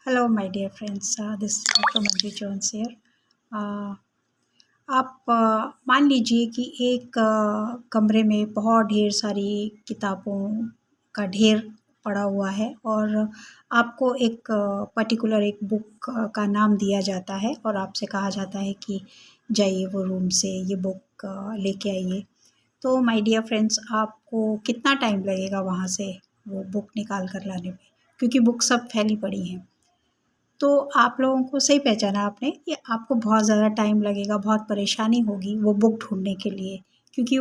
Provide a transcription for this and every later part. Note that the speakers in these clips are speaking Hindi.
Hello my dear friends, this is doctor Manju Jones here. आप मान लीजिए कि एक कमरे में बहुत ढेर सारी किताबों का ढेर पड़ा हुआ है और आपको एक पर्टिकुलर एक बुक का नाम दिया जाता है और आपसे कहा जाता है कि जाइए वो रूम से ये बुक लेके आइए। तो माय डियर फ्रेंड्स, आपको कितना टाइम लगेगा वहाँ से वो बुक निकाल कर लाने में, क्योंकि बुक सब फैली पड़ी हैं। तो आप लोगों को सही पहचाना आपने कि आपको बहुत ज़्यादा टाइम लगेगा, बहुत परेशानी होगी वो बुक ढूँढने के लिए, क्योंकि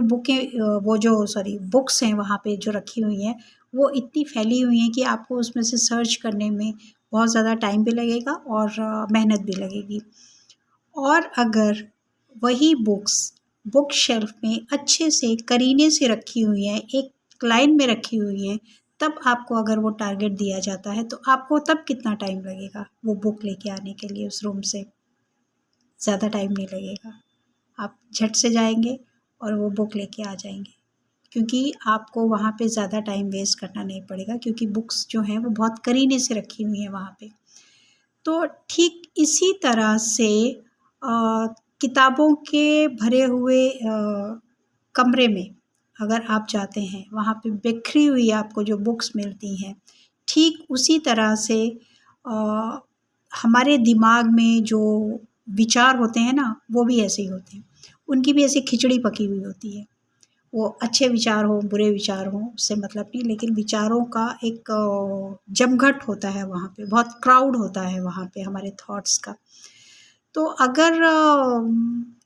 बुक्स हैं वहाँ पे जो रखी हुई हैं, वो इतनी फैली हुई हैं कि आपको उसमें से सर्च करने में बहुत ज़्यादा टाइम भी लगेगा और मेहनत भी लगेगी। और अगर वही बुक्स बुक शेल्फ में अच्छे से करीने से रखी हुई हैं, एक लाइन में रखी हुई हैं, तब आपको अगर वो टारगेट दिया जाता है तो आपको तब कितना टाइम लगेगा वो बुक लेके आने के लिए उस रूम से? ज़्यादा टाइम नहीं लगेगा। आप झट से जाएंगे और वो बुक लेके आ जाएंगे, क्योंकि आपको वहाँ पे ज़्यादा टाइम वेस्ट करना नहीं पड़ेगा, क्योंकि बुक्स जो हैं वो बहुत करीने से रखी हुई हैं वहाँ पे। तो ठीक इसी तरह से किताबों के भरे हुए कमरे में अगर आप जाते हैं, वहाँ पे बिखरी हुई आपको जो बुक्स मिलती हैं, ठीक उसी तरह से अ, हमारे दिमाग में जो विचार होते हैं ना, वो भी ऐसे ही होते हैं। उनकी भी ऐसी खिचड़ी पकी हुई होती है। वो अच्छे विचार हों, बुरे विचार हों, उससे मतलब नहीं, लेकिन विचारों का एक जमघट होता है वहाँ पे, बहुत क्राउड होता है वहाँ पे हमारे थॉट्स का। तो अगर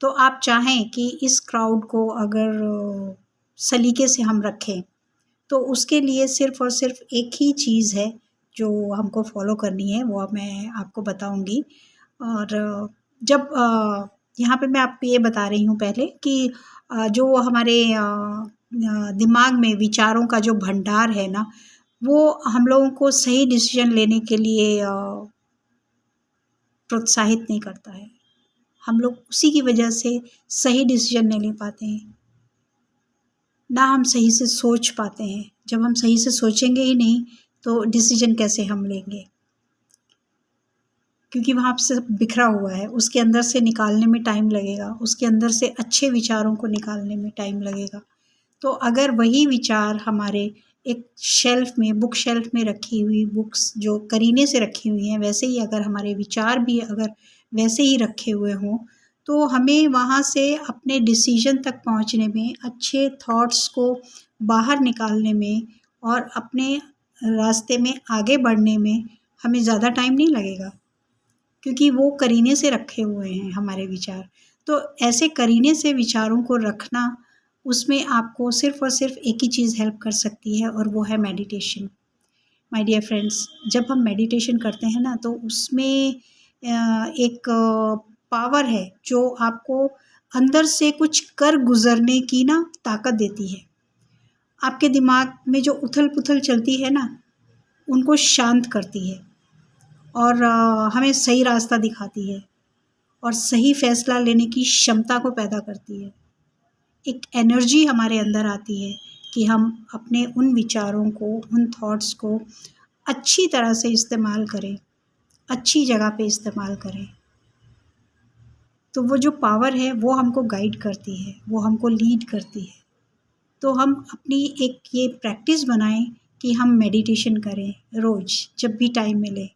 तो आप चाहें कि इस क्राउड को अगर सलीके से हम रखें, तो उसके लिए सिर्फ़ और सिर्फ़ एक ही चीज़ है जो हमको फ़ॉलो करनी है, वो अब मैं आपको बताऊँगी। और जब यहाँ पे मैं आपको ये बता रही हूँ पहले कि जो हमारे दिमाग में विचारों का जो भंडार है ना, वो हम लोगों को सही डिसीज़न लेने के लिए प्रोत्साहित नहीं करता है। हम लोग उसी की वजह से सही डिसीज़न नहीं ले पाते हैं, ना हम सही से सोच पाते हैं। जब हम सही से सोचेंगे ही नहीं, तो डिसीज़न कैसे हम लेंगे? क्योंकि वहाँ पे सब बिखरा हुआ है, उसके अंदर से निकालने में टाइम लगेगा, उसके अंदर से अच्छे विचारों को निकालने में टाइम लगेगा। तो अगर वही विचार हमारे एक शेल्फ में, बुक शेल्फ में रखी हुई बुक्स जो करीने से रखी हुई हैं, वैसे ही अगर हमारे विचार भी अगर वैसे ही रखे हुए हों, तो हमें वहाँ से अपने डिसीज़न तक पहुँचने में, अच्छे थॉट्स को बाहर निकालने में और अपने रास्ते में आगे बढ़ने में हमें ज़्यादा टाइम नहीं लगेगा, क्योंकि वो करीने से रखे हुए हैं हमारे विचार। तो ऐसे करीने से विचारों को रखना, उसमें आपको सिर्फ़ और सिर्फ़ एक ही चीज़ हेल्प कर सकती है और वो है मेडिटेशन। माय डियर फ्रेंड्स, जब हम मेडिटेशन करते हैं ना, तो उसमें एक पावर है जो आपको अंदर से कुछ कर गुज़रने की ना ताकत देती है। आपके दिमाग में जो उथल-पुथल चलती है ना, उनको शांत करती है और हमें सही रास्ता दिखाती है और सही फ़ैसला लेने की क्षमता को पैदा करती है। एक एनर्जी हमारे अंदर आती है कि हम अपने उन विचारों को, उन थॉट्स को अच्छी तरह से इस्तेमाल करें, अच्छी जगह पे इस्तेमाल करें। तो वो जो पावर है वो हमको गाइड करती है, वो हमको लीड करती है। तो हम अपनी एक ये प्रैक्टिस बनाएँ कि हम मेडिटेशन करें रोज़, जब भी टाइम मिले।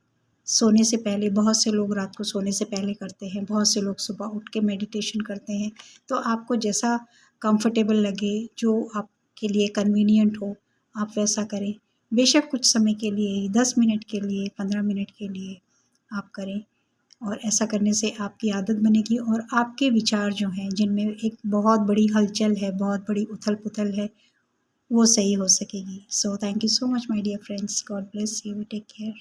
सोने से पहले, बहुत से लोग रात को सोने से पहले करते हैं, बहुत से लोग सुबह उठ के मेडिटेशन करते हैं। तो आपको जैसा कंफर्टेबल लगे, जो आपके लिए कन्वीनिएंट हो, आप वैसा करें। बेशक कुछ समय के लिए, 10 मिनट के लिए, 15 मिनट के लिए आप करें, और ऐसा करने से आपकी आदत बनेगी और आपके विचार जो हैं, जिनमें एक बहुत बड़ी हलचल है, बहुत बड़ी उथल-पुथल है, वो सही हो सकेगी। So thank you so much my dear friends. God bless you. Take care.